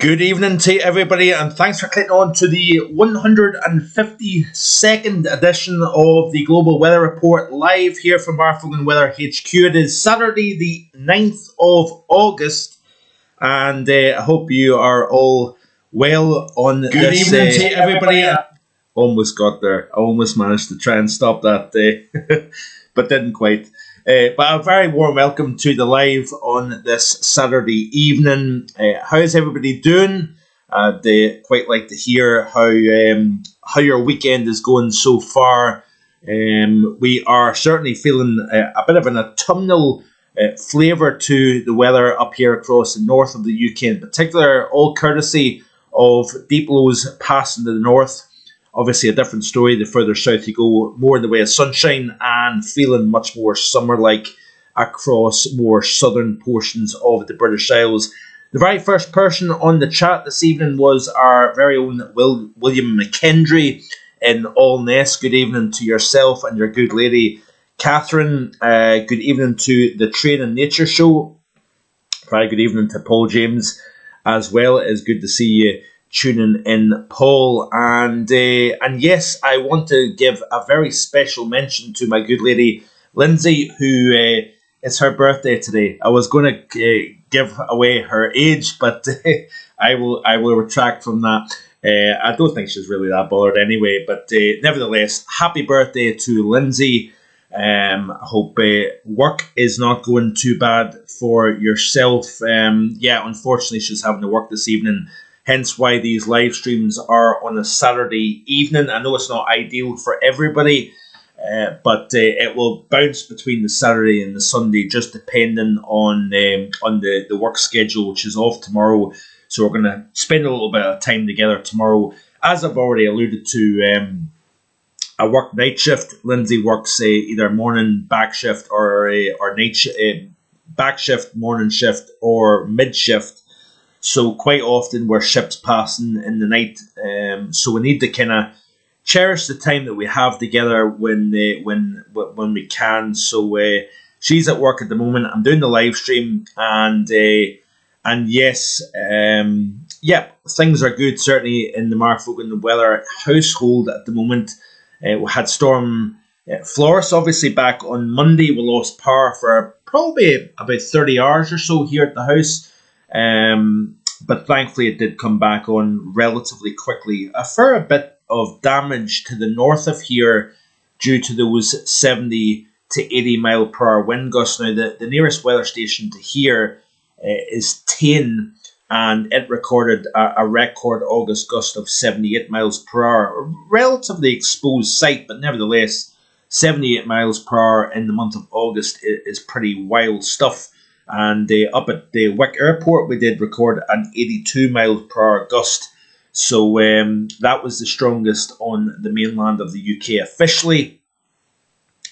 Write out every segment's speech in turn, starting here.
Good evening to everybody, and thanks for clicking on to the 152nd edition of the Global Weather Report, live here from Vogan Weather HQ. It is Saturday the 9th of August, and I hope you are all well on Good this. Good evening to everybody. Almost got there. I almost managed to try and stop that, but didn't quite. But a very warm welcome to the live on this Saturday evening. How's everybody doing? They quite like to hear how your weekend is going so far. We are certainly feeling a bit of an autumnal flavour to the weather up here across the north of the UK in particular, all courtesy of deep lows passing to the north. Obviously a different story the further south you go, more in the way of sunshine and feeling much more summer-like across more southern portions of the British Isles. The very first person on the chat this evening was our very own William McKendry in Allness. Good evening to yourself and your good lady Catherine. Good evening to the Train and Nature Show. Very good evening to Paul James as well. It is good to see you tuning in, Paul, and yes, I want to give a very special mention to my good lady Lindsay, who it's her birthday today. I was going to give away her age, but I will retract from that. I don't think she's really that bothered anyway, but nevertheless, happy birthday to Lindsay. I hope work is not going too bad for yourself. Unfortunately, she's having to work this evening. Hence why these live streams are on a Saturday evening. I know it's not ideal for everybody, but it will bounce between the Saturday and the Sunday, just depending on the work schedule, which is off tomorrow. So we're going to spend a little bit of time together tomorrow. As I've already alluded to, I work night shift. Lindsay works either morning back shift or night back shift, morning shift, or mid shift. So quite often we're ships passing in the night, so we need to kind of cherish the time that we have together when we can. So she's at work at the moment. I'm doing the live stream, and yes, things are good certainly in the Vogan Weather household at the moment. We had Storm Flores obviously back on Monday. We lost power for probably about 30 hours or so here at the house. But thankfully it did come back on relatively quickly. A fair bit of damage to the north of here due to those 70 to 80 mile per hour wind gusts. Now the nearest weather station to here is Tain, and it recorded a record August gust of 78 miles per hour. A relatively exposed site, but nevertheless 78 miles per hour in the month of August is pretty wild stuff. And up at the Wick Airport, we did record an 82 miles per hour gust. So that was the strongest on the mainland of the UK officially.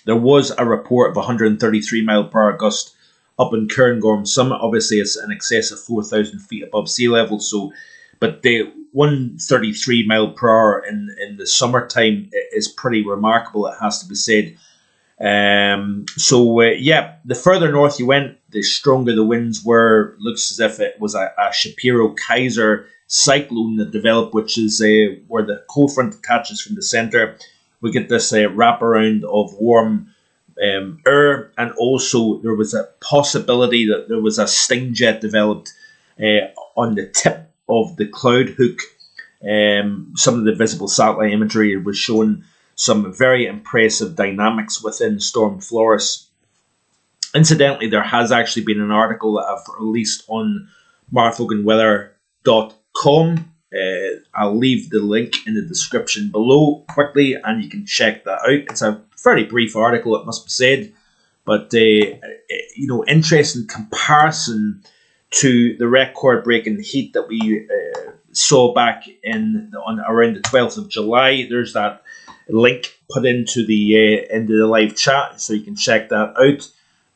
There was a report of 133 mile per hour gust up in Cairngorm Summit. Obviously, it's in excess of 4,000 feet above sea level. So, but the 133 mile per hour in the summertime is pretty remarkable, it has to be said. The further north you went, the stronger the winds were. Looks as if it was a Shapiro-Kaiser cyclone that developed, which is where the cold front attaches from the centre. We get this wraparound of warm air, and also there was a possibility that there was a sting jet developed on the tip of the cloud hook. Some of the visible satellite imagery was showing some very impressive dynamics within Storm Flores. Incidentally, there has actually been an article that I've released on marfoganweather.com. I'll leave the link in the description below quickly, and you can check that out. It's a very brief article, it must be said, but interesting comparison to the record-breaking heat that we saw back on around the 12th of July. There's that link put into the live chat, so you can check that out.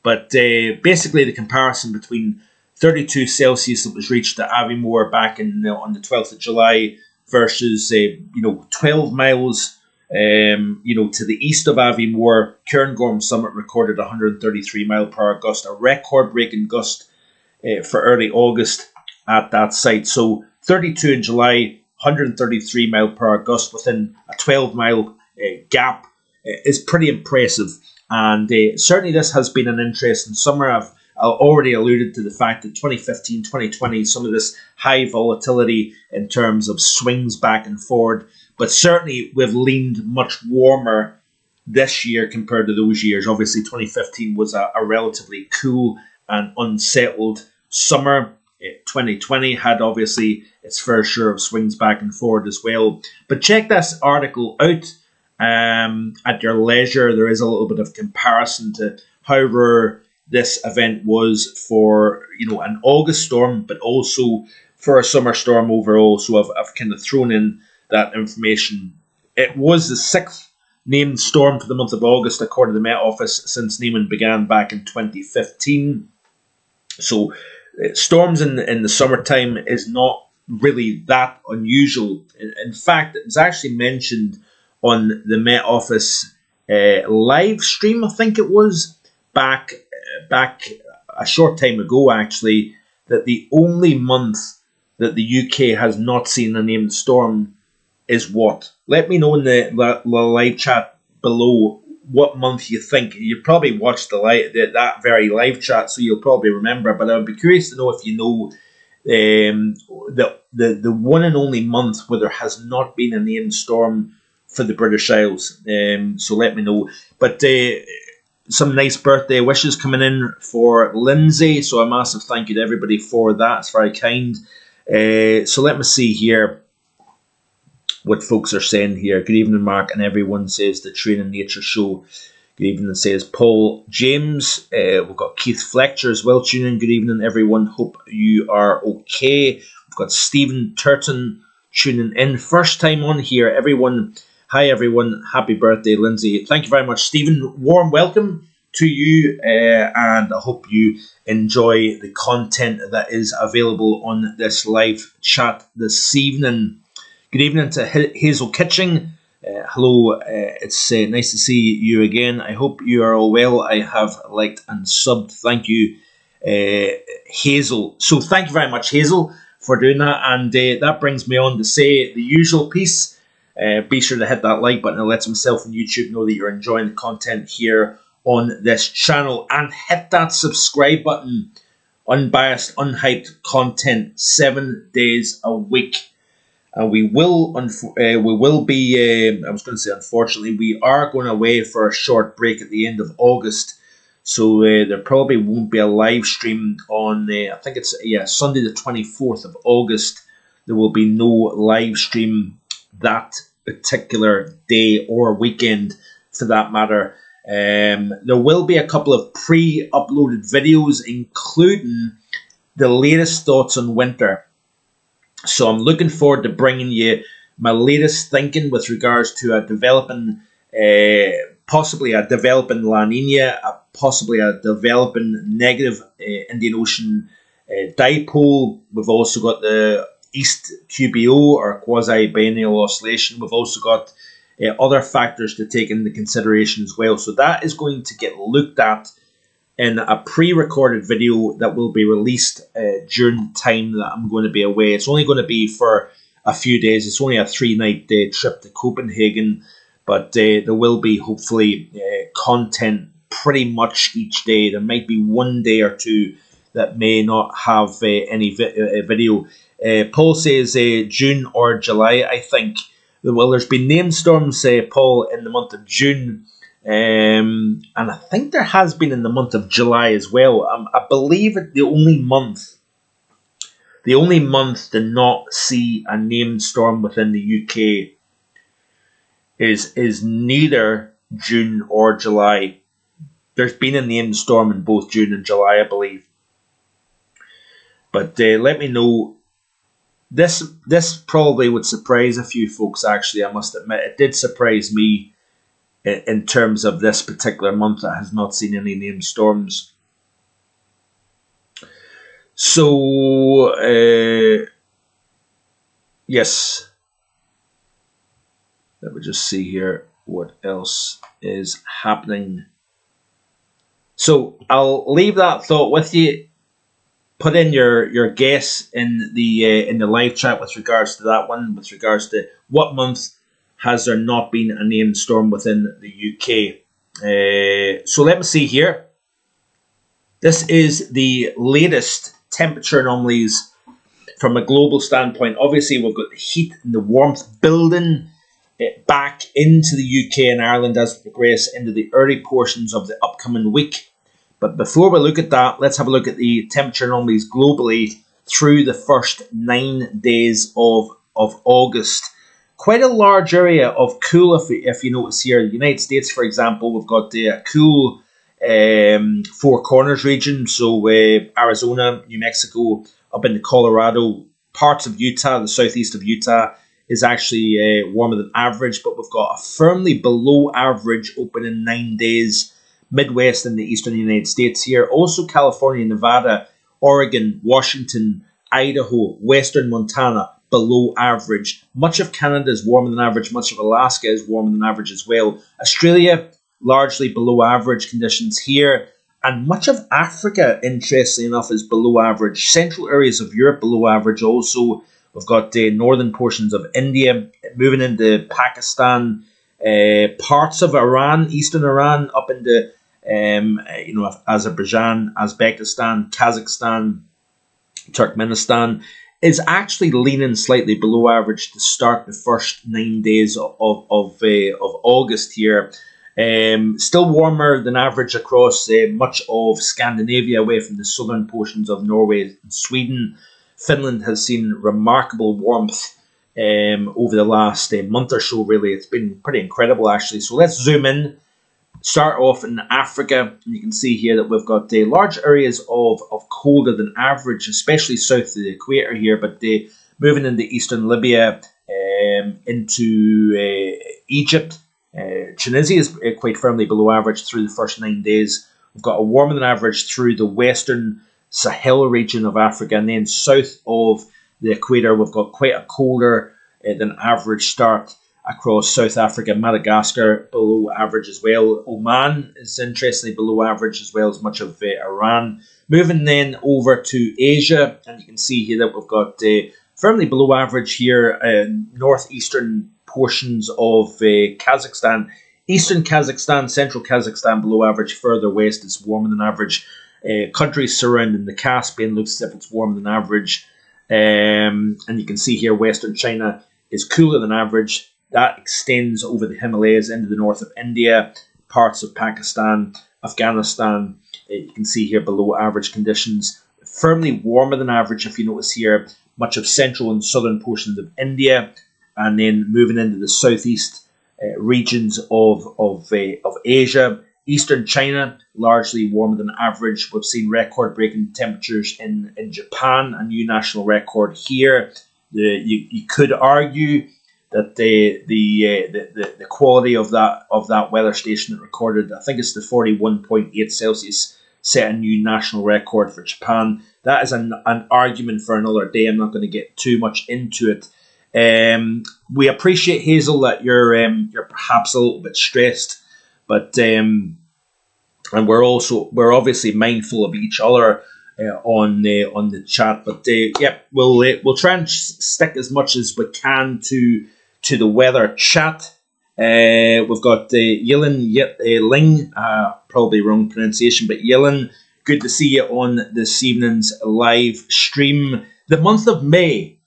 But basically, the comparison between 32 Celsius that was reached at Aviemore back on the 12th of July versus 12 miles to the east of Aviemore, Cairngorm Summit recorded 133 mile per hour gust, a record-breaking gust for early August at that site. So 32 in July, 133 mile per hour gust within a 12-mile gap is pretty impressive. And certainly this has been an interesting summer. I've already alluded to the fact that 2015, 2020, some of this high volatility in terms of swings back and forward. But certainly we've leaned much warmer this year compared to those years. Obviously 2015 was a relatively cool and unsettled summer. 2020 had obviously its fair share of swings back and forward as well. But check this article out at your leisure. There is a little bit of comparison to how rare this event was for, you know, an August storm, but also for a summer storm overall. So I've kind of thrown in that information. It was the 6th named storm for the month of August, according to the Met Office, since naming began back in 2015. So storms in the summertime is not really that unusual. In fact, it was actually mentioned on the Met Office live stream, I think it was, back a short time ago, actually, that the only month that the UK has not seen a named storm is what? Let me know in the live chat below what month you think. You probably watched that very live chat, so you'll probably remember. But I would be curious to know if you know the one and only month where there has not been a named storm for the British Isles. So let me know. But some nice birthday wishes coming in for Lindsay. So a massive thank you to everybody for that. It's very kind. So let me see here what folks are saying here. Good evening, Mark, and everyone, says the Training Nature Show. Good evening, says Paul James. We've got Keith Fletcher as well tuning in. Good evening, everyone. Hope you are okay. We've got Stephen Turton tuning in. First time on here, everyone. Hi, everyone. Happy birthday, Lindsay. Thank you very much, Stephen. Warm welcome to you, and I hope you enjoy the content that is available on this live chat this evening. Good evening to Hazel Kitching. Hello, it's nice to see you again. I hope you are all well. I have liked and subbed. Thank you, Hazel. So thank you very much, Hazel, for doing that. And that brings me on to say the usual piece. Be sure to hit that like button. It lets myself and YouTube know that you're enjoying the content here on this channel. And hit that subscribe button. Unbiased, unhyped content 7 days a week. And we will be, I was going to say unfortunately, we are going away for a short break at the end of August. So there probably won't be a live stream on, I think it's, Sunday the 24th of August. There will be no live stream that particular day or weekend for that matter. There will be a couple of pre-uploaded videos, including the latest thoughts on winter. So I'm looking forward to bringing you my latest thinking with regards to possibly a developing La Nina, possibly a developing negative Indian Ocean dipole. We've also got the East QBO, or quasi-biennial oscillation. We've also got other factors to take into consideration as well. So that is going to get looked at in a pre-recorded video that will be released during the time that I'm going to be away. It's only going to be for a few days. It's only a 3-night trip to Copenhagen, but there will be hopefully content pretty much each day. There might be one day or two that may not have any video. Paul says June or July, I think. Well, there's been named storms, Paul, in the month of June. And I think there has been in the month of July as well. I believe the only month to not see a named storm within the UK is neither June or July. There's been a named storm in both June and July, I believe. But let me know. This probably would surprise a few folks, actually, I must admit. It did surprise me in terms of this particular month that has not seen any named storms. So, yes. Let me just see here what else is happening. So, I'll leave that thought with you. put in your guess in the live chat with regards to that one, with regards to what month has there not been a named storm within the UK. So let me see here. This is the latest temperature anomalies from a global standpoint. Obviously, we've got the heat and the warmth building back into the UK and Ireland as we progress into the early portions of the upcoming week. But before we look at that, let's have a look at the temperature anomalies globally through the first 9 days of August. Quite a large area of cool, if you notice here. The United States, for example, we've got the cool Four Corners region. So Arizona, New Mexico, up into Colorado, parts of Utah, the southeast of Utah, is actually warmer than average. But we've got a firmly below average open in 9 days. Midwest and the eastern United States here. Also California, Nevada, Oregon, Washington, Idaho, western Montana, below average. Much of Canada is warmer than average. Much of Alaska is warmer than average as well. Australia, largely below average conditions here. And much of Africa, interestingly enough, is below average. Central areas of Europe, below average also. We've got the northern portions of India, moving into Pakistan, parts of Iran, eastern Iran, up into Azerbaijan, Uzbekistan, Kazakhstan, Turkmenistan, is actually leaning slightly below average to start the first 9 days of August here. Still warmer than average across much of Scandinavia, away from the southern portions of Norway and Sweden. Finland has seen remarkable warmth over the last month or so, really. It's been pretty incredible, actually. So let's zoom in. Start off in Africa, and you can see here that we've got large areas of colder than average, especially south of the equator here, but moving into eastern Libya, into Egypt. Tunisia is quite firmly below average through the first 9 days. We've got a warmer than average through the western Sahel region of Africa, and then south of the equator, we've got quite a colder than average start across South Africa. Madagascar, below average as well. Oman is interestingly below average, as well as much of Iran. Moving then over to Asia, and you can see here that we've got firmly below average here, northeastern portions of Kazakhstan. Eastern Kazakhstan, central Kazakhstan, below average. Further west, it's warmer than average. Countries surrounding the Caspian looks as if it's warmer than average. And you can see here Western China is cooler than average. That extends over the Himalayas into the north of India, parts of Pakistan, Afghanistan. You can see here below average conditions. Firmly warmer than average, if you notice here, much of central and southern portions of India. And then moving into the southeast regions of Asia. Eastern China, largely warmer than average. We've seen record-breaking temperatures in Japan, a new national record here. You could argue that the quality of that weather station that recorded, I think it's the 41.8 Celsius, set a new national record for Japan. That is an argument for another day. I'm not going to get too much into it. We appreciate, Hazel, that you're perhaps a little bit stressed, but and we're obviously mindful of each other on the chat. But we'll try and stick as much as we can to the weather chat. We've got Yilin Ling, probably wrong pronunciation, but Yilin, good to see you on this evening's live stream. The month of May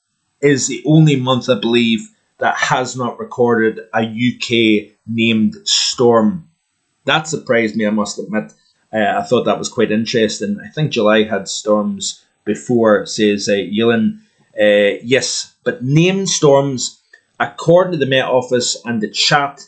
is the only month, I believe, that has not recorded a UK named storm. That surprised me, I must admit. I thought that was quite interesting. I think July had storms before, says Yilin. Yes, but named storms, according to the Met Office and the chat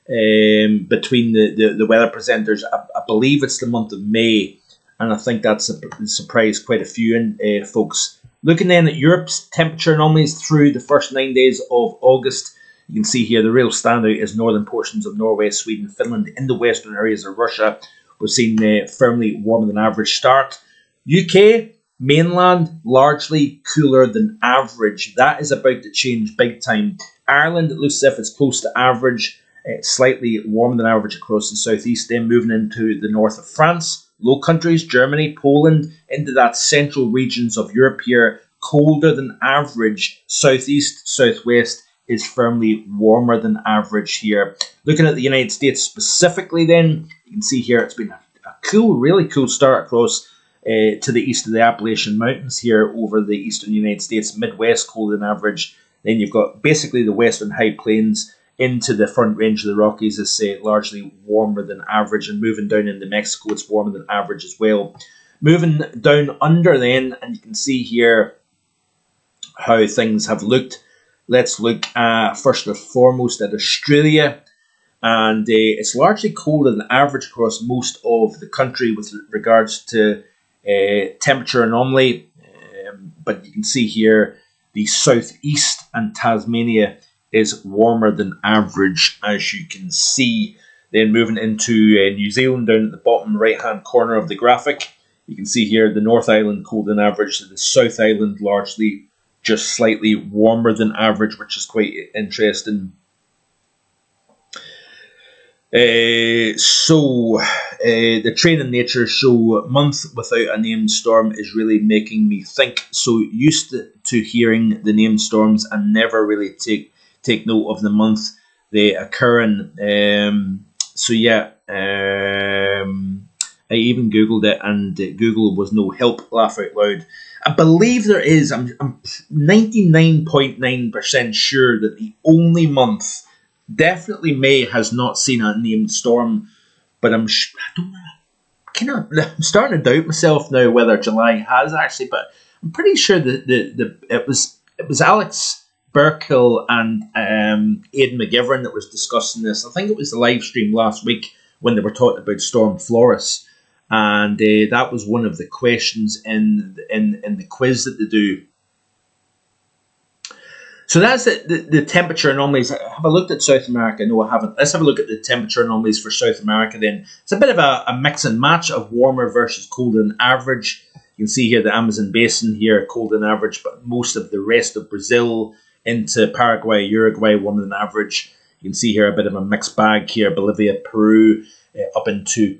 between the weather presenters, I believe it's the month of May, and I think that's surprised quite a few folks. Looking then at Europe's temperature anomalies through the first 9 days of August, you can see here the real standout is northern portions of Norway, Sweden, Finland, in the western areas of Russia. We've seen firmly warmer than average start. UK, mainland, largely cooler than average. That is about to change big time. Ireland, it looks as if it's close to average, slightly warmer than average across the southeast. Then moving into the north of France, Low Countries, Germany, Poland, into that central regions of Europe here, colder than average. Southeast, southwest is firmly warmer than average here. Looking at the United States specifically then, you can see here it's been a cool, really cool start across to the east of the Appalachian Mountains here over the eastern United States. Midwest colder than average. Then you've got basically the western high plains into the front range of the Rockies is largely warmer than average, and moving down into Mexico, it's warmer than average as well. Moving down under then, and you can see here how things have looked. Let's look first and foremost at Australia, and it's largely colder than average across most of the country with regards to temperature anomaly, but you can see here the southeast and Tasmania is warmer than average, as you can see. Then moving into New Zealand, down at the bottom right hand corner of the graphic, you can see here the North Island colder than average, the South Island largely just slightly warmer than average, which is quite interesting. The Train in Nature show month without a named storm is really making me think. So used to hearing the named storms and never really take note of the month they occur in. I even Googled it, and Google was no help, laugh out loud. I believe there is, I'm 99.9% sure that the only month, definitely May, has not seen a named storm, but I'm starting to doubt myself now whether July has actually, but I'm pretty sure that it was Alex Burkill and Aidan McGivern that was discussing this. I think it was the live stream last week when they were talking about Storm Flores, and that was one of the questions in the quiz that they do. So that's the temperature anomalies. Have I looked at South America? No, I haven't. Let's have a look at the temperature anomalies for South America then. It's a bit of a mix and match of warmer versus colder than average. You can see here the Amazon Basin here, colder than average, but most of the rest of Brazil into Paraguay, Uruguay, warmer than average. You can see here a bit of a mixed bag here, Bolivia, Peru, up into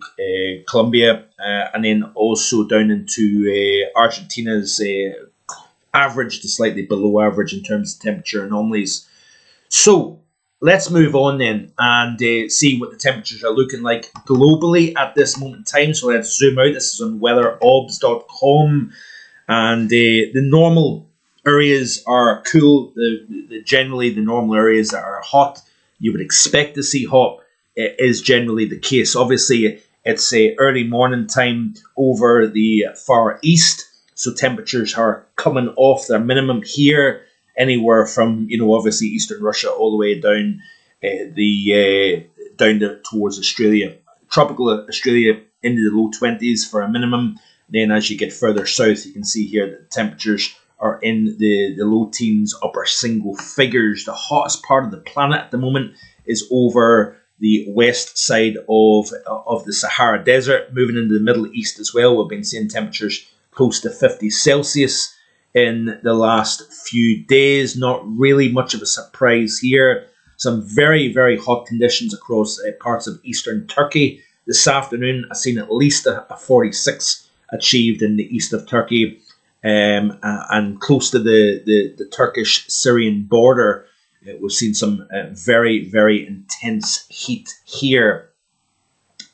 Colombia, and then also down into Argentina's average to slightly below average in terms of temperature anomalies. So let's move on then and see what the temperatures are looking like globally at this moment in time. So let's zoom out. This is on weatherobs.com, and the normal areas are cool. Generally the normal areas that are hot, you would expect to see hot, is generally the case. Obviously it's early morning time over the far east, so temperatures are coming off their minimum here, anywhere from, obviously eastern Russia all the way down towards Australia. Tropical Australia into the low 20s for a minimum. Then as you get further south, you can see here that temperatures are in the low teens, upper single figures. The hottest part of the planet at the moment is over the west side of the Sahara Desert, moving into the Middle East as well. We've been seeing temperatures close to 50 Celsius in the last few days. Not really much of a surprise here. Some very, very hot conditions across parts of eastern Turkey. This afternoon, I've seen at least a 46 achieved in the east of Turkey, and close to the Turkish-Syrian border. We've seen some very, very intense heat here.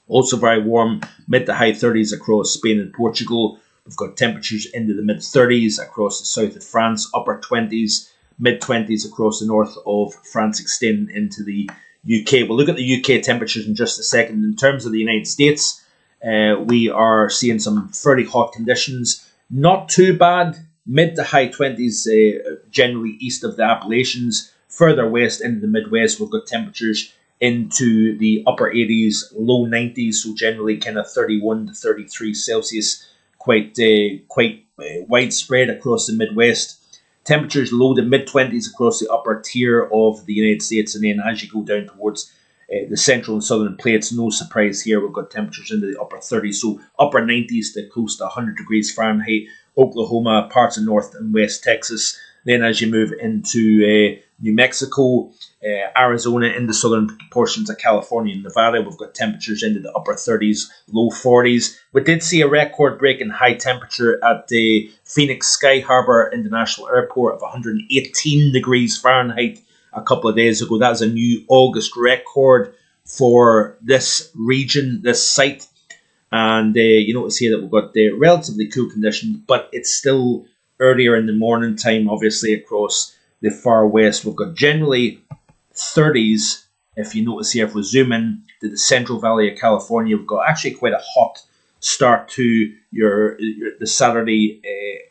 Also very warm, mid to high 30s across Spain and Portugal. We've got temperatures into the mid-30s across the south of France, upper 20s, mid-20s across the north of France, extending into the UK. We'll look at the UK temperatures in just a second. In terms of the United States, we are seeing some fairly hot conditions. Not too bad, mid to high 20s, generally east of the Appalachians. Further west into the Midwest, we've got temperatures into the upper 80s, low 90s, so generally kind of 31 to 33 Celsius, quite widespread across the Midwest. Temperatures low to mid-20s across the upper tier of the United States, and then as you go down towards the central and southern plates, no surprise here, we've got temperatures into the upper 30s, so upper 90s to close to 100 degrees Fahrenheit, Oklahoma, parts of North and West Texas. Then as you move into New Mexico, Arizona, in the southern portions of California and Nevada. We've got temperatures into the upper 30s, low 40s. We did see a record-breaking high temperature at the Phoenix Sky Harbor International Airport of 118 degrees Fahrenheit a couple of days ago. That is a new August record for this region, this site. And you notice here that we've got the relatively cool conditions, but it's still earlier in the morning time, obviously, across the far west. We've got generally 30s. If you notice here, if we zoom in to the Central Valley of California, we've got actually quite a hot start to the Saturday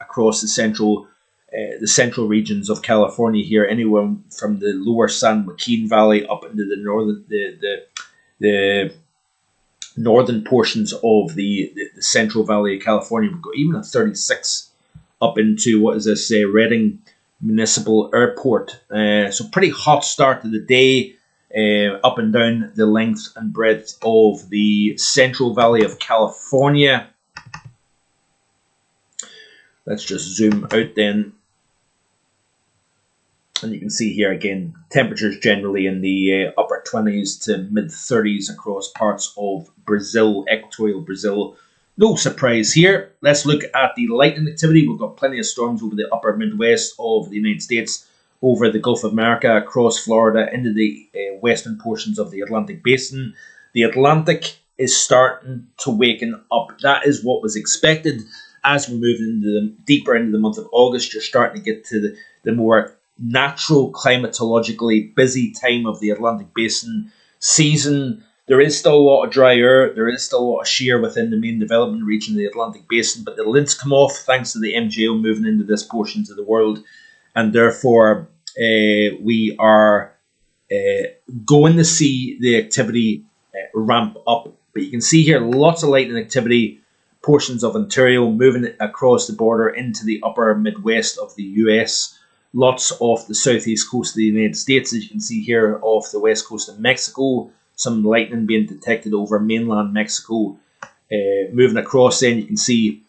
across the central regions of California here, anywhere from the lower San Joaquin Valley up into the northern portions of the Central Valley of California. We've got even a 36 up into, what is this, Redding Municipal Airport. So pretty hot start to the day, up and down the length and breadth of the Central Valley of California. Let's just zoom out then. And you can see here again, temperatures generally in the upper 20s to mid 30s across parts of Brazil, equatorial Brazil. No surprise here. Let's look at the lightning activity. We've got plenty of storms over the upper Midwest of the United States, over the Gulf of America, across Florida, into the western portions of the Atlantic Basin. The Atlantic is starting to waken up. That is what was expected. As we move deeper into the month of August, you're starting to get to the more natural, climatologically busy time of the Atlantic Basin season. There is still a lot of dry air. There is still a lot of shear within the main development region of the Atlantic Basin, but the lid's come off thanks to the MJO moving into this portions of the world, and therefore we are going to see the activity ramp up. But you can see here lots of lightning activity, portions of Ontario moving across the border into the upper Midwest of the US. Lots off the southeast coast of the United States, as you can see here, off the west coast of Mexico. Some lightning being detected over mainland Mexico. Moving across then, you can see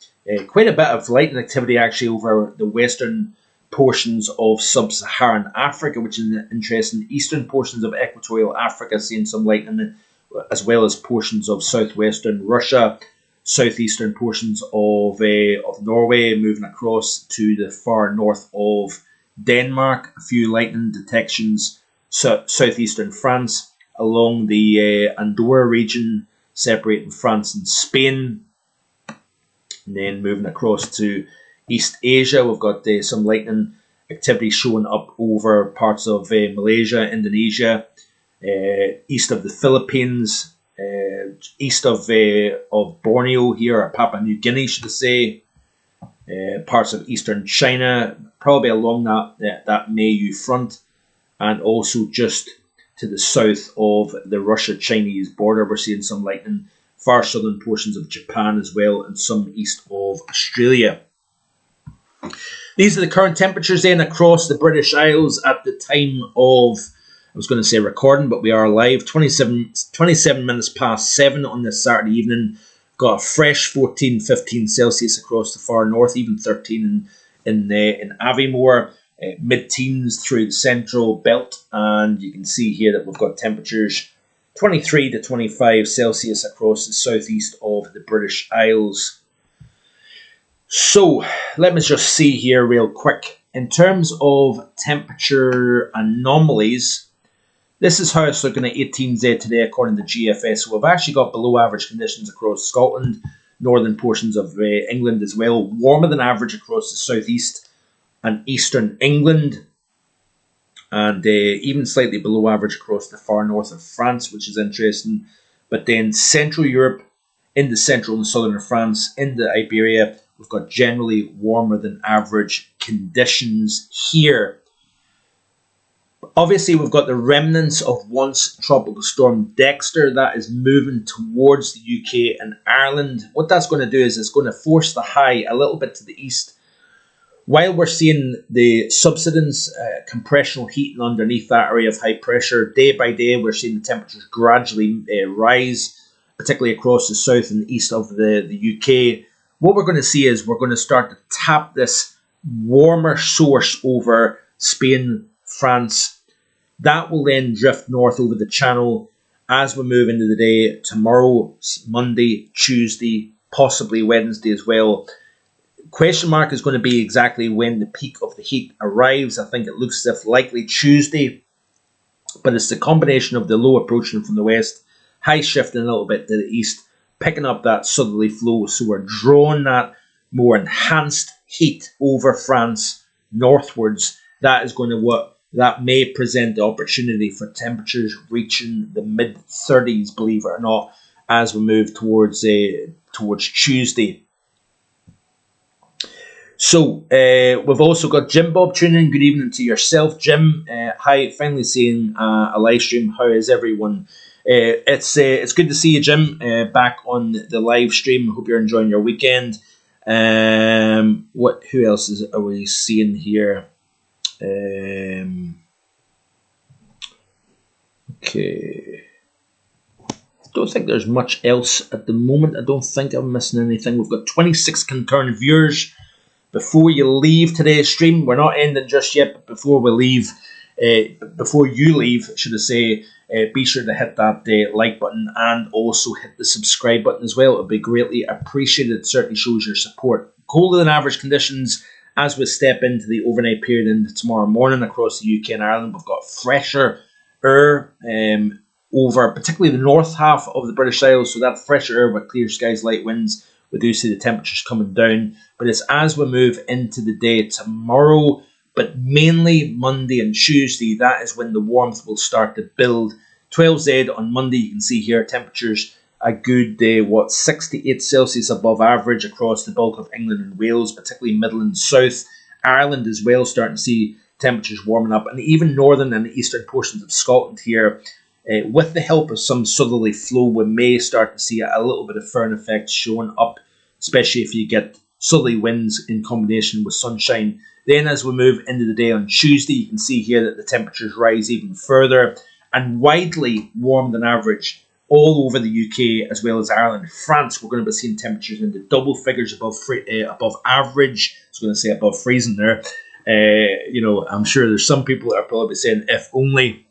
quite a bit of lightning activity actually over the western portions of sub-Saharan Africa, which is interesting. Eastern portions of equatorial Africa seeing some lightning, as well as portions of southwestern Russia, southeastern portions of Norway, moving across to the far north of Denmark, a few lightning detections, southeastern France, along the Andorra region, separating France and Spain. And then moving across to East Asia, we've got some lightning activity showing up over parts of Malaysia, Indonesia, east of the Philippines, east of Borneo here, or Papua New Guinea, should I say, parts of eastern China, probably along that Mayu front, and also just to the south of the Russia-Chinese border. We're seeing some lightning, far southern portions of Japan as well, and some east of Australia. These are the current temperatures then across the British Isles at the time of, I was going to say recording, but we are live, 27 minutes past 7 on this Saturday evening. Got a fresh 14, 15 Celsius across the far north, even 13 in Aviemore, mid-teens through the central belt, and you can see here that we've got temperatures 23 to 25 Celsius across the southeast of the British Isles. So let me just see here real quick. In terms of temperature anomalies, this is how it's looking at 18Z today according to GFS. So we've actually got below average conditions across Scotland, northern portions of England as well, warmer than average across the southeast and eastern England, and even slightly below average across the far north of France, which is interesting. But then Central Europe, into central and southern France, into Iberia, we've got generally warmer than average conditions here. Obviously, we've got the remnants of once Tropical Storm Dexter that is moving towards the UK and Ireland. What that's going to do is it's going to force the high a little bit to the east. While we're seeing the subsidence, compressional heating underneath that area of high pressure, day by day we're seeing the temperatures gradually rise, particularly across the south and east of the UK. What we're going to see is we're going to start to tap this warmer source over Spain, France. That will then drift north over the channel as we move into the day tomorrow, Monday, Tuesday, possibly Wednesday as well. Question mark is going to be exactly when the peak of the heat arrives. I think it looks as if likely Tuesday, but it's the combination of the low approaching from the west, high shifting a little bit to the east, picking up that southerly flow. So we're drawing that more enhanced heat over France northwards. That is going to that may present the opportunity for temperatures reaching the mid-30s, believe it or not, as we move towards Tuesday. So we've also got Jim Bob tuning in. Good evening to yourself, Jim. Hi, finally seeing a live stream. How is everyone? It's good to see you, Jim, back on the live stream. Hope you're enjoying your weekend. Who else are we seeing here? Okay. Don't think there's much else at the moment. I don't think I'm missing anything. We've got 26 concurrent viewers. Before you leave today's stream, we're not ending just yet, but before we leave, before you leave, should I say, be sure to hit that like button and also hit the subscribe button as well. It would be greatly appreciated. It certainly shows your support. Colder than average conditions as we step into the overnight period into tomorrow morning across the UK and Ireland. We've got fresher air over particularly the north half of the British Isles, so that fresher air with clear skies, light winds. We do see the temperatures coming down, but it's as we move into the day tomorrow, but mainly Monday and Tuesday, that is when the warmth will start to build. 12Z on Monday, you can see here temperatures a good 68 Celsius above average across the bulk of England and Wales, particularly middle and south. Ireland as well, starting to see temperatures warming up, and even northern and eastern portions of Scotland here. With the help of some southerly flow, we may start to see a little bit of firn effect showing up, especially if you get southerly winds in combination with sunshine. Then as we move into the day on Tuesday, you can see here that the temperatures rise even further and widely warmer than average all over the UK as well as Ireland. France, we're going to be seeing temperatures into double figures above average. I was going to say above freezing there. I'm sure there's some people that are probably saying, if only.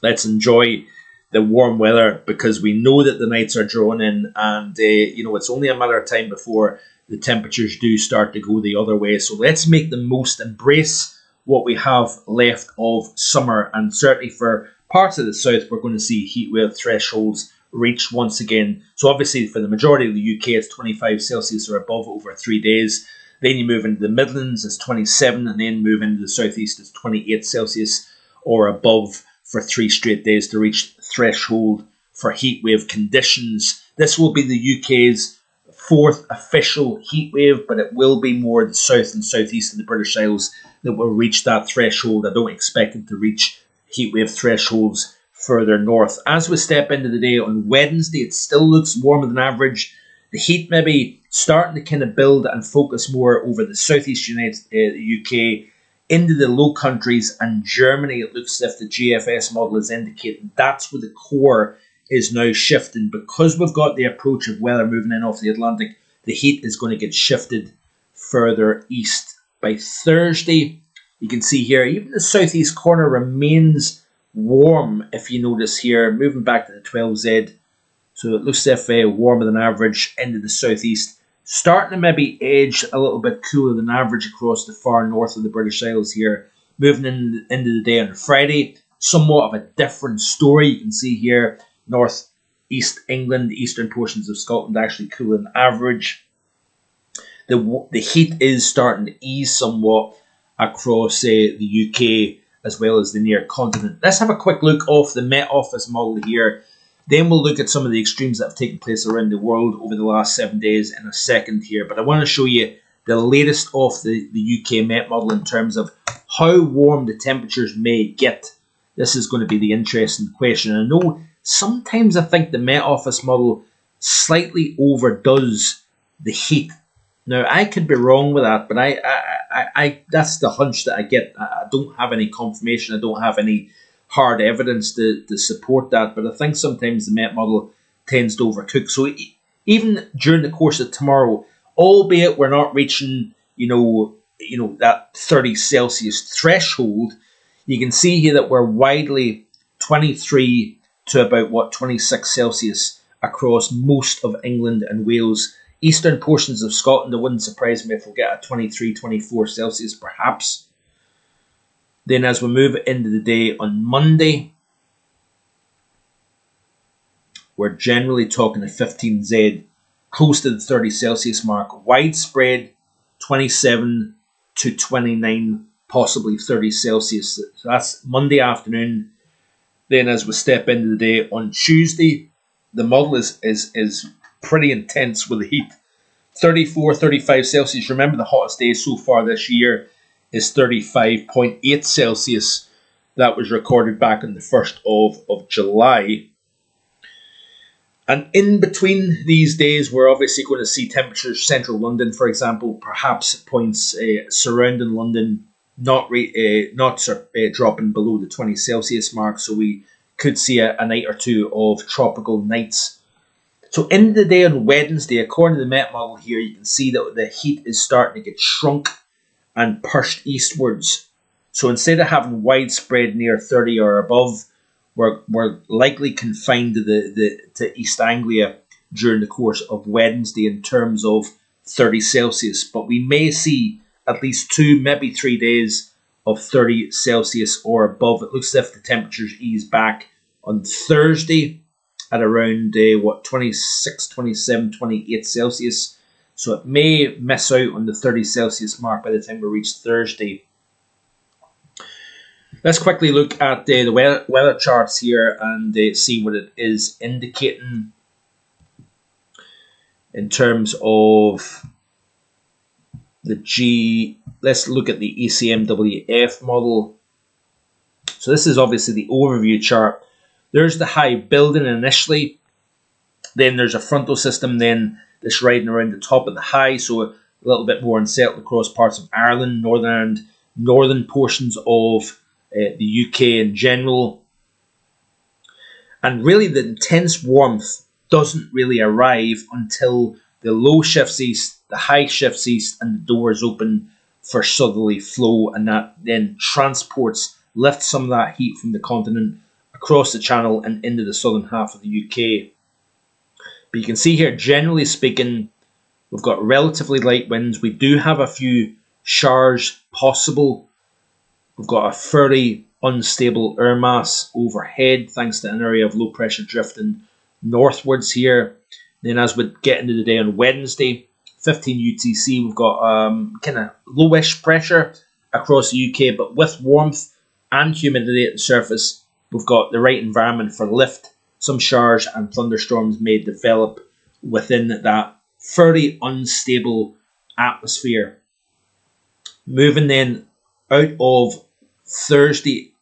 Let's enjoy the warm weather because we know that the nights are drawing in, and it's only a matter of time before the temperatures do start to go the other way. So let's make the most, embrace what we have left of summer, and certainly for parts of the south, we're going to see heatwave thresholds reach once again. So obviously for the majority of the UK, it's 25 Celsius or above over 3 days. Then you move into the Midlands, it's 27, and then move into the southeast, it's 28 Celsius or above for 3 straight days to reach threshold for heatwave conditions. This will be the UK's 4th official heatwave, but it will be more the south and southeast of the British Isles that will reach that threshold. I don't expect it to reach heatwave thresholds further north. As we step into the day on Wednesday, it still looks warmer than average. The heat maybe starting to kind of build and focus more over the southeast the UK, into the Low Countries and Germany. It looks as if the GFS model is indicating that's where the core is now shifting. Because we've got the approach of weather moving in off the Atlantic, the heat is going to get shifted further east. By Thursday, you can see here, even the southeast corner remains warm, if you notice here, moving back to the 12Z. So it looks as if warmer than average into the southeast. Starting to maybe edge a little bit cooler than average across the far north of the British Isles here. Moving into the day on Friday, somewhat of a different story. You can see here, north east England, eastern portions of Scotland actually cooler than average. The heat is starting to ease somewhat across the UK as well as the near continent. Let's have a quick look off the Met Office model here. Then we'll look at some of the extremes that have taken place around the world over the last 7 days in a second here. But I want to show you the latest off the UK Met model in terms of how warm the temperatures may get. This is going to be the interesting question. I know sometimes I think the Met Office model slightly overdoes the heat. Now, I could be wrong with that, but I that's the hunch that I get. I don't have any confirmation. I don't have any hard evidence to support that, but I think sometimes the Met model tends to overcook. So even during the course of tomorrow, albeit we're not reaching, that 30 Celsius threshold, You can see here that we're widely 23 to about 26 Celsius across most of England and Wales. Eastern portions of Scotland, it wouldn't surprise me if we'll get a 23, 24 Celsius perhaps. Then as we move into the day on Monday, we're generally talking a 15Z, close to the 30 Celsius mark. Widespread 27 to 29, possibly 30 Celsius. So that's Monday afternoon. Then as we step into the day on Tuesday, the model is pretty intense with the heat. 34, 35 Celsius. Remember, the hottest day so far this year is 35.8 Celsius. That was recorded back on the 1st of July. And in between these days, we're obviously going to see temperatures, central London, for example, perhaps points surrounding London not dropping below the 20 Celsius mark. So we could see a night or two of tropical nights. So in the day on Wednesday, according to the Met model here, you can see that the heat is starting to get shrunk and pushed eastwards. So instead of having widespread near 30 or above, we're likely confined to East Anglia during the course of Wednesday in terms of 30 Celsius. But we may see at least 2, maybe 3 days of 30 Celsius or above. It looks as if the temperatures ease back on Thursday at around 26, 27, 28 Celsius. So it may miss out on the 30 Celsius mark by the time we reach Thursday. Let's quickly look at the weather charts here and see what it is indicating in terms of the G. Let's look at the ECMWF model. So this is obviously the overview chart. There's the high building initially. Then there's a frontal system then that's riding around the top of the high. So a little bit more unsettled across parts of Ireland, Northern Ireland, northern portions of the UK in general. And really the intense warmth doesn't really arrive until the low shifts east, the high shifts east, and the doors open for southerly flow, and that then lifts some of that heat from the continent across the channel and into the southern half of the UK. But you can see here, generally speaking, we've got relatively light winds. We do have a few showers possible. We've got a fairly unstable air mass overhead thanks to an area of low pressure drifting northwards here. Then as we get into the day on Wednesday, 15 UTC, we've got kind of lowish pressure across the UK, but with warmth and humidity at the surface, we've got the right environment for lift. Some showers and thunderstorms may develop within that fairly unstable atmosphere. Moving then out of Wednesday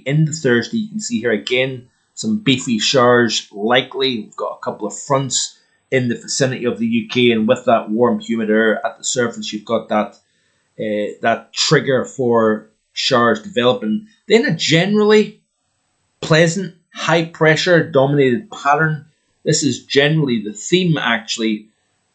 into Thursday, you can see here again some beefy showers likely. We've got a couple of fronts in the vicinity of the UK, and with that warm, humid air at the surface, you've got that trigger for showers developing. Then a generally pleasant, high pressure dominated pattern. This is generally the theme actually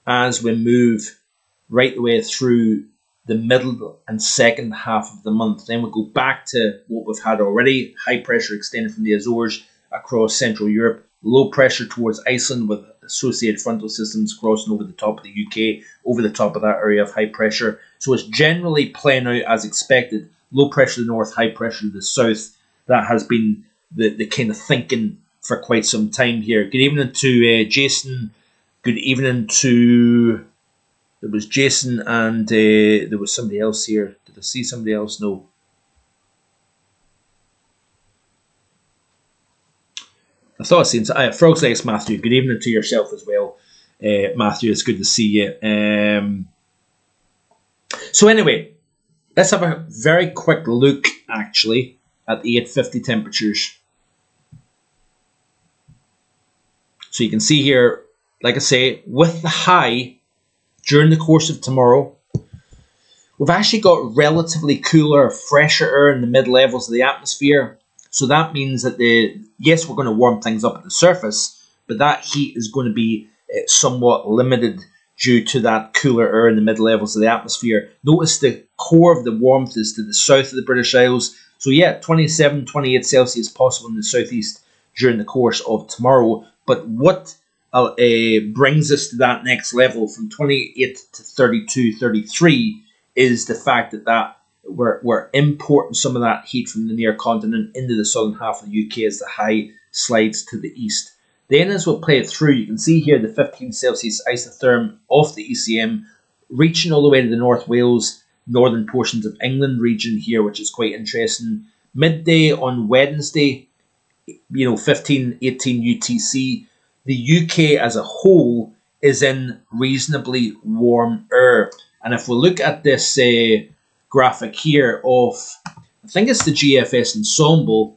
as we move right the way through the middle and second half of the month. Then we go back to what we've had already, high pressure extending from the Azores across Central Europe, low pressure towards Iceland with associated frontal systems crossing over the top of the UK, over the top of that area of high pressure. So it's generally playing out as expected. Low pressure to the north, high pressure to the south. That has been the kind of thinking for quite some time here. Good evening to Jason. Good evening to... There was Jason and there was somebody else here. Did I see somebody else? No. I thought I seen Frog's Legs Matthew. Good evening to yourself as well, Matthew. It's good to see you. So anyway, let's have a very quick look actually at the 850 temperatures. So you can see here, like I say, with the high during the course of tomorrow, we've actually got relatively cooler, fresher air in the mid-levels of the atmosphere. So that means that yes, we're going to warm things up at the surface, but that heat is going to be somewhat limited due to that cooler air in the mid levels of the atmosphere. Notice the core of the warmth is to the south of the British Isles. So yeah, 27, 28 Celsius possible in the southeast during the course of tomorrow. But what brings us to that next level from 28 to 32, 33 is the fact that we're importing some of that heat from the near continent into the southern half of the UK as the high slides to the east. Then as we'll play it through, you can see here the 15 Celsius isotherm off the ECM reaching all the way to the North Wales, northern portions of England region here, which is quite interesting. Midday on Wednesday, 15, 18 UTC, the UK as a whole is in reasonably warm air. And if we look at this graphic here of, I think it's the GFS ensemble,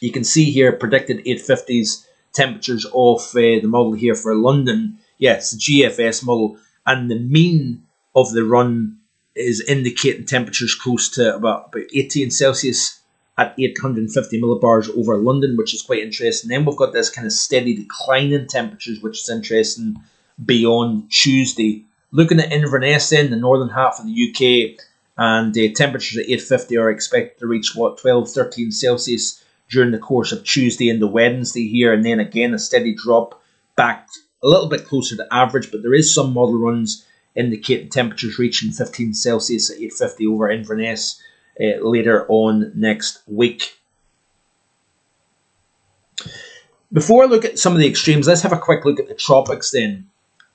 you can see here predicted 850s temperatures of the model here for London. Yeah, it's the GFS model, and the mean of the run is indicating temperatures close to about 18 Celsius at 850 millibars over London, which is quite interesting. Then we've got this kind of steady decline in temperatures, which is interesting beyond Tuesday. Looking at Inverness then, the northern half of the UK, and temperatures at 850 are expected to reach 12, 13 Celsius during the course of Tuesday into Wednesday here, and then again a steady drop back a little bit closer to average, but there is some model runs indicating temperatures reaching 15 Celsius at 850 over Inverness later on next week. Before I look at some of the extremes, let's have a quick look at the tropics then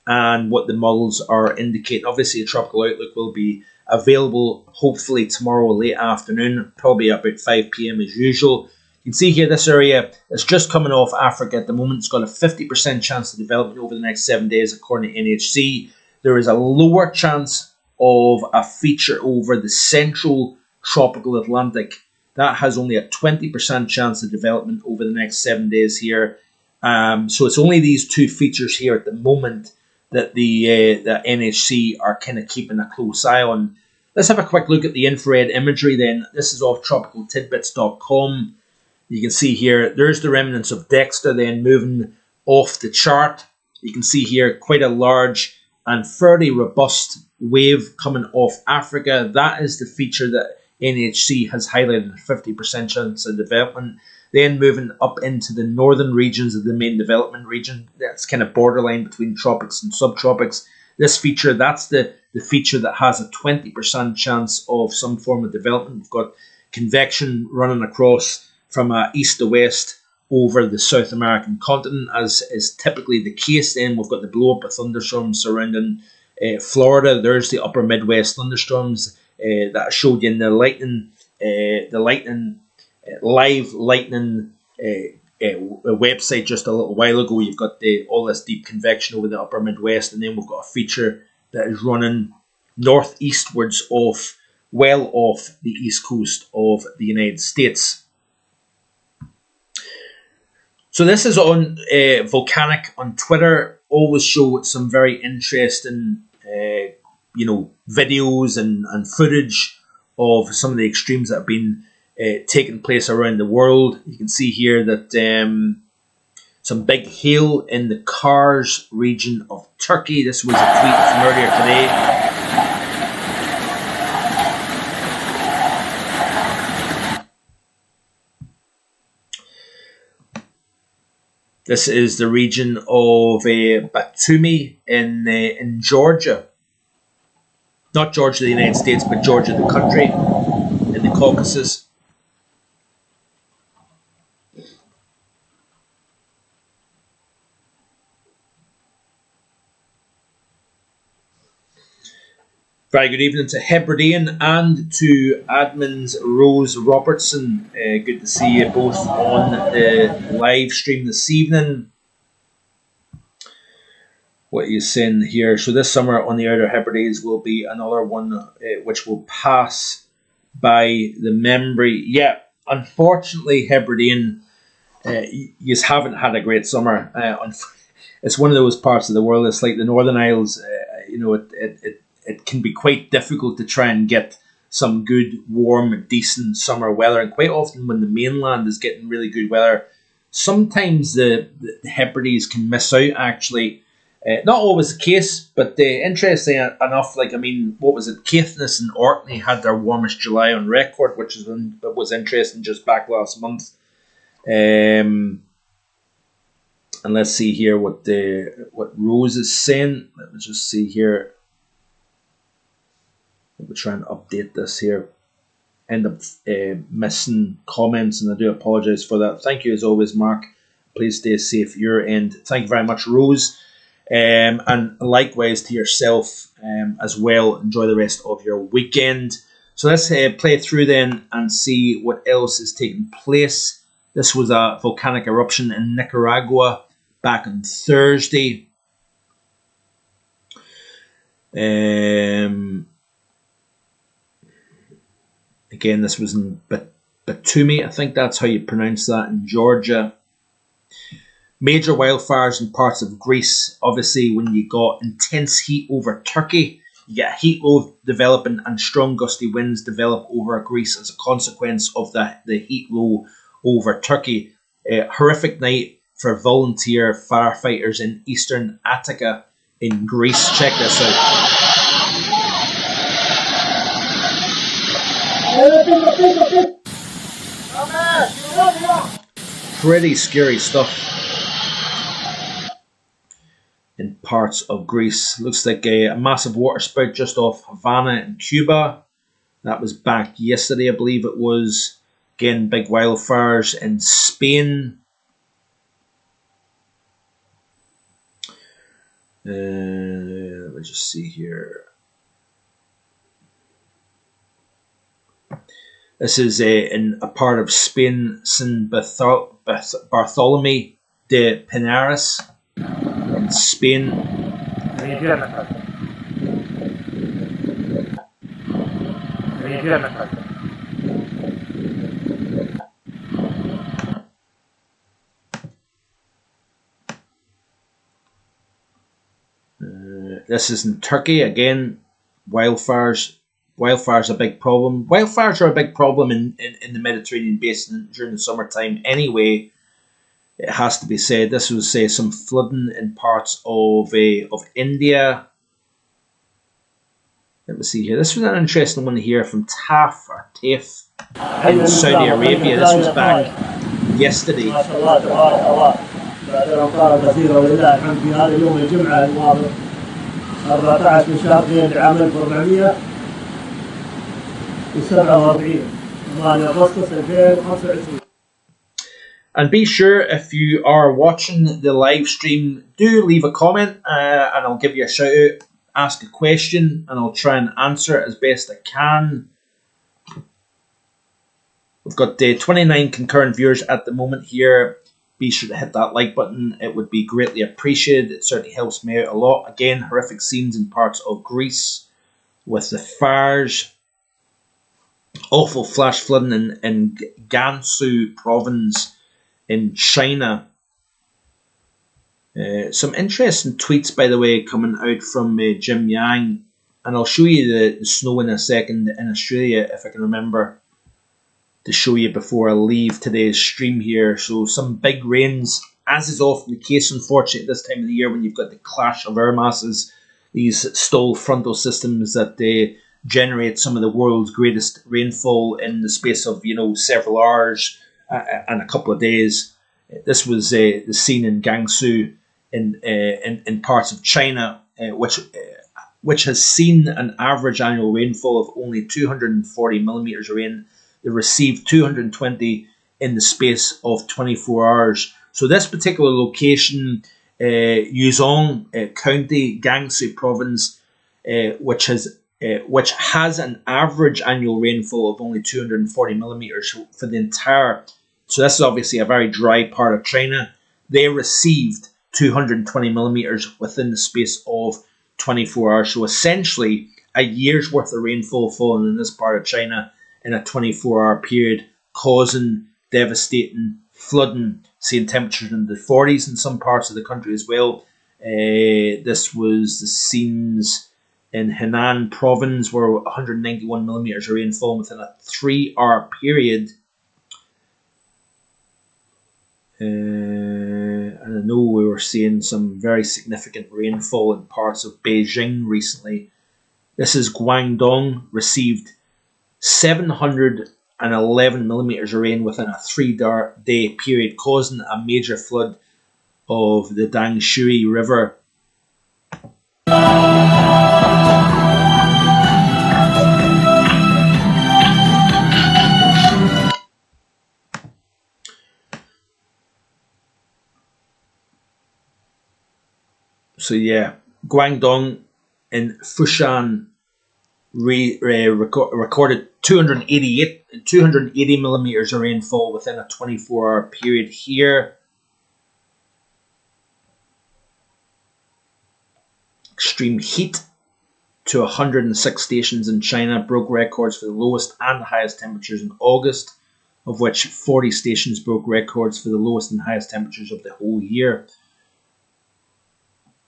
and what the models are indicating. Obviously a tropical outlook will be available hopefully tomorrow late afternoon, probably about 5 p.m. as usual. You can see here this area is just coming off Africa at the moment. It's got a 50% chance of development over the next 7 days according to NHC. There is a lower chance of a feature over the central tropical Atlantic. That has only a 20% chance of development over the next 7 days here. So it's only these two features here at the moment that the NHC are kind of keeping a close eye on. Let's have a quick look at the infrared imagery then. This is off tropicaltidbits.com. You can see here, there's the remnants of Dexter then moving off the chart. You can see here quite a large and fairly robust wave coming off Africa. That is the feature that NHC has highlighted, 50% chance of development. Then moving up into the northern regions of the main development region. That's kind of borderline between tropics and subtropics. This feature, that's the feature that has a 20% chance of some form of development. We've got convection running across from east to west over the South American continent, as is typically the case. Then we've got the blow-up of thunderstorms surrounding Florida. There's the upper Midwest thunderstorms that I showed you in the live lightning website just a little while ago. You've got all this deep convection over the upper Midwest, and then we've got a feature that is running northeastwards well off the east coast of the United States. So this is on Volcanic on Twitter. Always show some very interesting videos and footage of some of the extremes that have been taking place around the world. You can see here that some big hail in the Kars region of Turkey. This was a tweet from earlier today. This is the region of Batumi in Georgia. Not Georgia, the United States, but Georgia, the country, in the Caucasus. Very good evening to Hebridean and to admins Rose Robertson. Good to see you both on the live stream this evening. What are you saying here? So this summer on the Outer Hebrides will be another one which will pass by the memory. Yeah, unfortunately, Hebridean, you haven't had a great summer. It's one of those parts of the world. It's like the Northern Isles. It can be quite difficult to try and get some good, warm, decent summer weather. And quite often when the mainland is getting really good weather, sometimes the Hebrides can miss out, actually. Not always the case, but interesting enough, like, I mean, what was it? Caithness and Orkney had their warmest July on record, which was interesting just back last month. And let's see here what Rose is saying. Let me just see here. Let me try and update this here. End up missing comments, and I do apologise for that. Thank you as always, Mark. Please stay safe your end. Thank you very much, Rose. And likewise to yourself as well. Enjoy the rest of your weekend. So let's play through then and see what else is taking place. This was a volcanic eruption in Nicaragua back on Thursday. Again, this was in Batumi. I think that's how you pronounce that, in Georgia. Major wildfires in parts of Greece. Obviously, when you got intense heat over Turkey, you get a heat wave developing and strong gusty winds develop over Greece as a consequence of the heat low over Turkey. Horrific night for volunteer firefighters in eastern Attica in Greece. Check this out. Pretty scary stuff in parts of Greece. Looks like a massive water spout just off Havana in Cuba. That was back yesterday, I believe it was. Again, big wildfires in Spain. Let me just see here. This is in a part of Spain, San Bartholomew de Pinares in Spain. This is in Turkey. Again, wildfires. Wildfires are a big problem. Wildfires are a big problem in the Mediterranean basin during the summertime anyway. It has to be said. This was some flooding in parts of India. Let me see here. This was an interesting one here from TAF in Saudi Arabia. This was back yesterday. And be sure, if you are watching the live stream, do leave a comment and I'll give you a shout out. Ask a question and I'll try and answer it as best I can. We've got 29 concurrent viewers at the moment here. Be sure to hit that like button. It would be greatly appreciated. It certainly helps me out a lot. Again, horrific scenes in parts of Greece with the fires. Awful flash flooding in Gansu province in China. Some interesting tweets, by the way, coming out from Jim Yang. And I'll show you the snow in a second in Australia, if I can remember to show you before I leave today's stream here. So some big rains, as is often the case, unfortunately, at this time of the year when you've got the clash of air masses, these stall frontal systems that generate some of the world's greatest rainfall in the space of several hours and a couple of days. This was the scene in Gansu in parts of China, which has seen an average annual rainfall of only 240 millimeters of rain. They received 220 in the space of 24 hours. So this particular location, Yuzhong County, Gansu Province, which has an average annual rainfall of only 240 millimeters for the entire. So this is obviously a very dry part of China. They received 220 millimeters within the space of 24 hours. So essentially a year's worth of rainfall falling in this part of China in a 24-hour period, causing devastating flooding, seeing temperatures in the 40s in some parts of the country as well. This was the scenes in Henan province where 191 millimeters of rainfall within a 3-hour period. And I know we were seeing some very significant rainfall in parts of Beijing recently. This is Guangdong, received 711 millimeters of rain within a 3-day period, causing a major flood of the Dangshui River. So yeah, Guangdong in Fushan recorded 280 millimeters of rainfall within a 24-hour period here. Extreme heat to 106 stations in China broke records for the lowest and highest temperatures in August, of which 40 stations broke records for the lowest and highest temperatures of the whole year.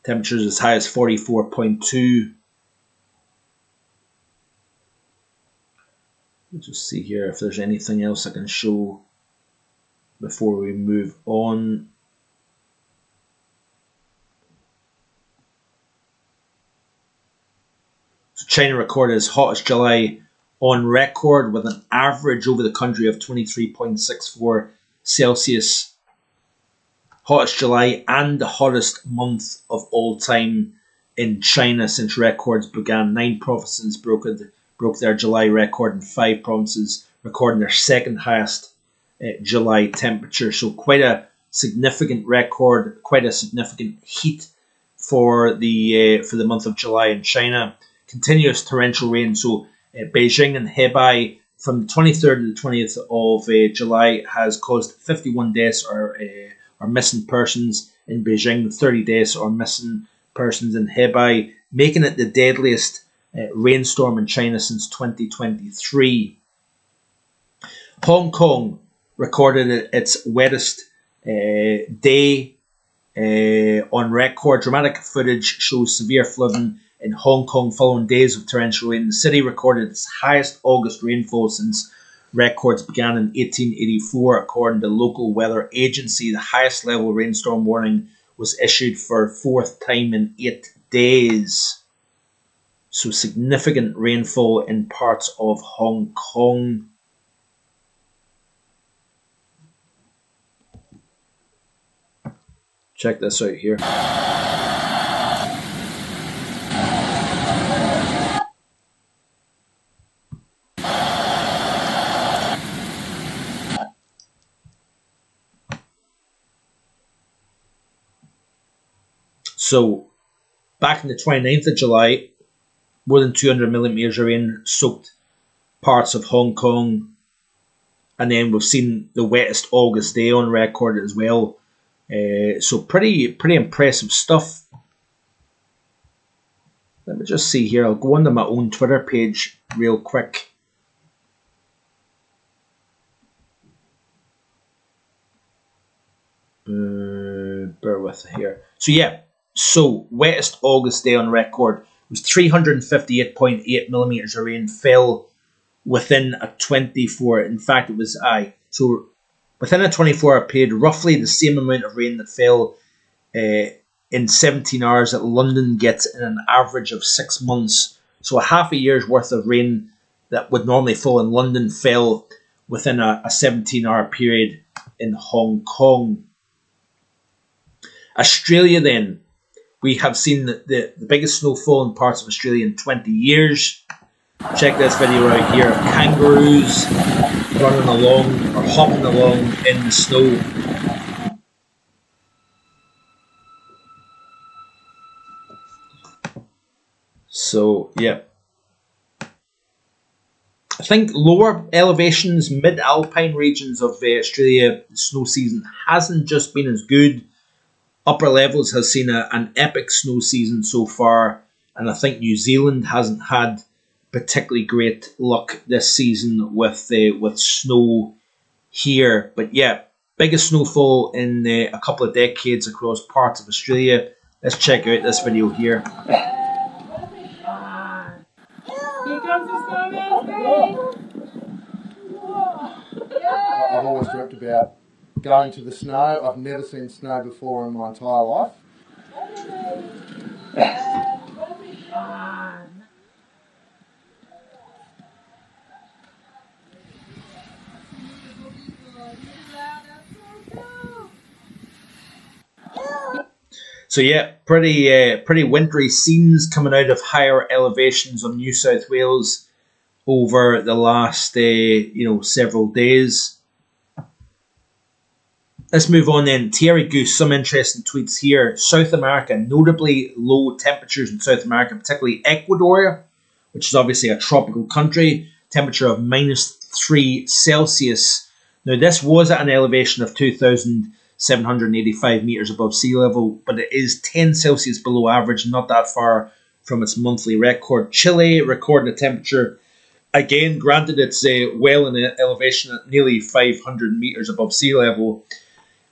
Temperatures as high as 44.2. Let's just see here if there's anything else I can show before we move on. So China recorded its hottest July on record with an average over the country of 23.64 Celsius. Hottest July and the hottest month of all time in China since records began. 9 provinces broke their July record, and 5 provinces recording their second highest July temperature. So quite a significant record, quite a significant heat for the month of July in China. Continuous torrential rain. So Beijing and Hebei from the 23rd to the 20th of July has caused 51 deaths or missing persons in Beijing, 30 deaths or missing persons in Hebei, making it the deadliest rainstorm in China since 2023. Hong Kong recorded its wettest day on record. Dramatic footage shows severe flooding in Hong Kong following days of torrential rain. The city recorded its highest August rainfall since records began in 1884, according to the local weather agency. The highest level rainstorm warning was issued for a 4th time in 8 days. So significant rainfall in parts of Hong Kong. Check this out here. So, back on the 29th of July, more than 200 millimeters of rain soaked parts of Hong Kong. And then we've seen the wettest August day on record as well. So pretty impressive stuff. Let me just see here. I'll go onto my own Twitter page real quick. Bear with here. So yeah. So, wettest August day on record was 358.8 millimeters of rain fell within a 24. In fact, it was so within a 24-hour period, roughly the same amount of rain that fell in 17 hours that London gets in an average of 6 months. So, a half a year's worth of rain that would normally fall in London fell within a 17-hour period in Hong Kong. Australia then. We have seen the biggest snowfall in parts of Australia in 20 years. Check this video right here of kangaroos running along or hopping along in the snow. So, yeah. I think lower elevations, mid-alpine regions of Australia, the snow season hasn't just been as good. Upper levels has seen an epic snow season so far, and I think New Zealand hasn't had particularly great luck this season with snow here. But yeah, biggest snowfall in a couple of decades across parts of Australia. Let's check out this video here. Here comes the snowman. I've always talked about going to the snow. I've never seen snow before in my entire life. So yeah, pretty wintry scenes coming out of higher elevations on New South Wales over the last several days. Let's move on then. Thierry Goose, some interesting tweets here. South America, notably low temperatures in South America, particularly Ecuador, which is obviously a tropical country. Temperature of -3 Celsius. Now this was at an elevation of 2,785 metres above sea level, but it is 10 Celsius below average, not that far from its monthly record. Chile recording a temperature, again, granted it's well in elevation at nearly 500 metres above sea level,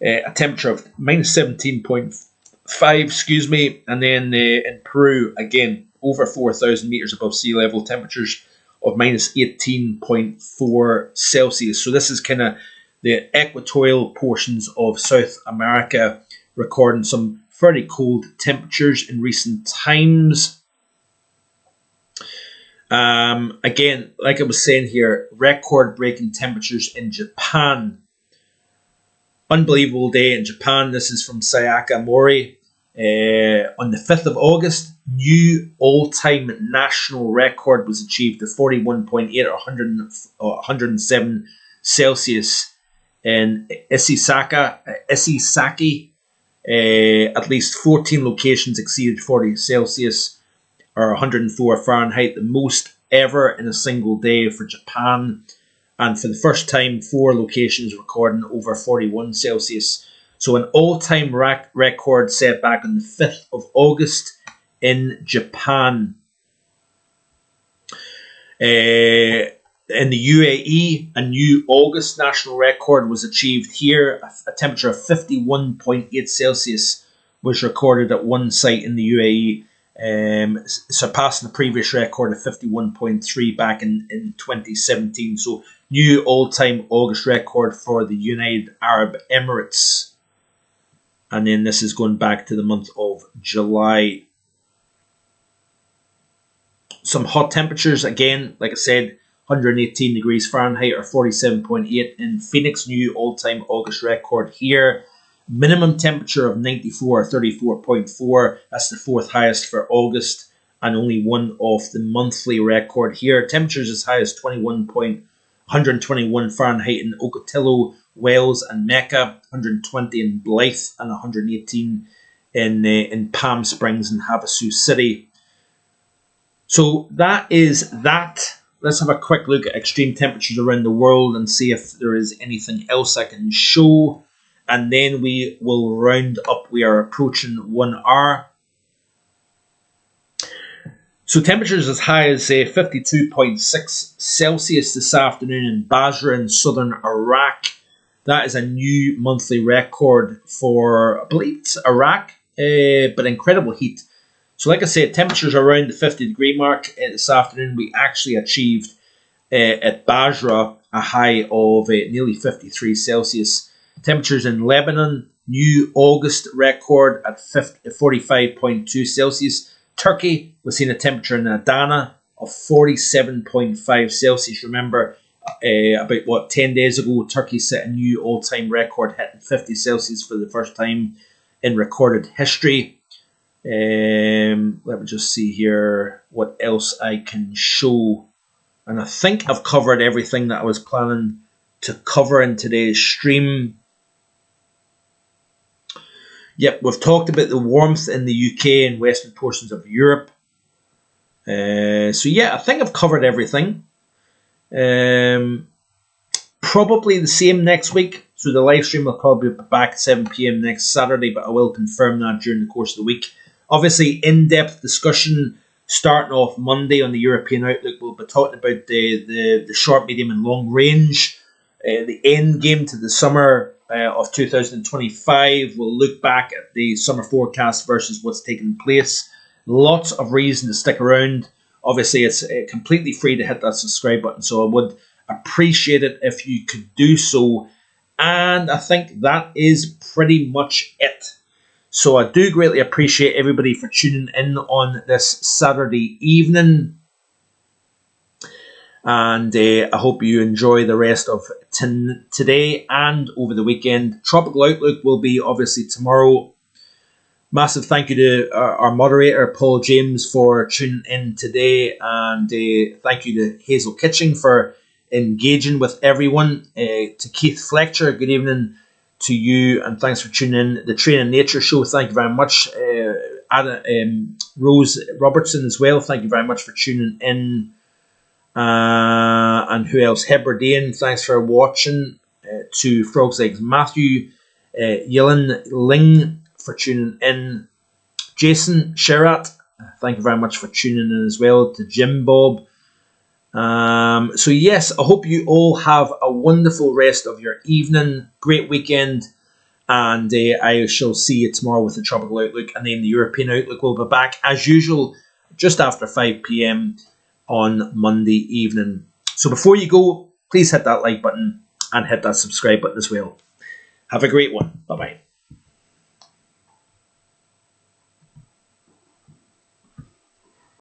a temperature of -17.5, and then in Peru, again, over 4,000 metres above sea level, temperatures of -18.4 Celsius. So this is kind of the equatorial portions of South America recording some fairly cold temperatures in recent times. Again, like I was saying here, record-breaking temperatures in Japan. Unbelievable day in Japan. This is from Sayaka Mori. On the 5th of August, new all-time national record was achieved at 41.8 or 107 Celsius in Isesaki. At least 14 locations exceeded 40 Celsius or 104 Fahrenheit, the most ever in a single day for Japan. And for the first time, 4 locations recording over 41 Celsius. So an all-time record set back on the 5th of August in Japan. In the UAE, a new August national record was achieved here. A temperature of 51.8 Celsius was recorded at one site in the UAE, surpassing the previous record of 51.3 back in 2017. So new all-time August record for the United Arab Emirates. And then this is going back to the month of July. Some hot temperatures, again, like I said, 118 degrees Fahrenheit or 47.8 in Phoenix, new all-time August record here. Minimum temperature of 94 or 34.4. That's the 4th highest for August and only one off the monthly record here. Temperatures as high as 121 Fahrenheit in Ocotillo, Wales and Mecca, 120 in Blythe and 118 in Palm Springs and Havasu City. So that is that. Let's have a quick look at extreme temperatures around the world and see if there is anything else I can show. And then we will round up. We are approaching 1 hour. So temperatures as high as 52.6 Celsius this afternoon in Basra in southern Iraq. That is a new monthly record for, I believe it's Iraq, but incredible heat. So like I said, temperatures around the 50 degree mark this afternoon. We actually achieved at Basra a high of nearly 53 Celsius. Temperatures in Lebanon, new August record at 45.2 Celsius. Turkey was seeing a temperature in Adana of 47.5 Celsius. Remember, about 10 days ago, Turkey set a new all-time record, hitting 50 Celsius for the first time in recorded history. Let me just see here what else I can show. And I think I've covered everything that I was planning to cover in today's stream. Yep, we've talked about the warmth in the UK and western portions of Europe. So yeah, I think I've covered everything. Probably the same next week. So the live stream will probably be back at 7 p.m. next Saturday, but I will confirm that during the course of the week. Obviously, in-depth discussion starting off Monday on the European Outlook. We'll be talking about the short, medium and long range, the end game to the summer of 2025. We'll look back at the summer forecast versus what's taking place. Lots of reason to stick around. Obviously, it's completely free to hit that subscribe button, so I would appreciate it if you could do so. And I think that is pretty much it. So I do greatly appreciate everybody for tuning in on this Saturday evening. And I hope you enjoy the rest of today and over the weekend. Tropical Outlook will be obviously tomorrow. Massive thank you to our moderator, Paul James, for tuning in today. And thank you to Hazel Kitching for engaging with everyone. To Keith Fletcher, good evening to you, and thanks for tuning in. The Train in Nature Show, thank you very much. Rose Robertson as well, thank you very much for tuning in. And who else? Hebridean, thanks for watching. To Frog's Eggs Matthew, Yilin Ling for tuning in. Jason Sherat, thank you very much for tuning in as well. To Jim Bob. So yes, I hope you all have a wonderful rest of your evening, great weekend, and I shall see you tomorrow with the Tropical Outlook, and then the European Outlook will be back as usual just after 5 p.m. on Monday evening. So before you go, please hit that like button and hit that subscribe button as well. Have a great one. Bye-bye.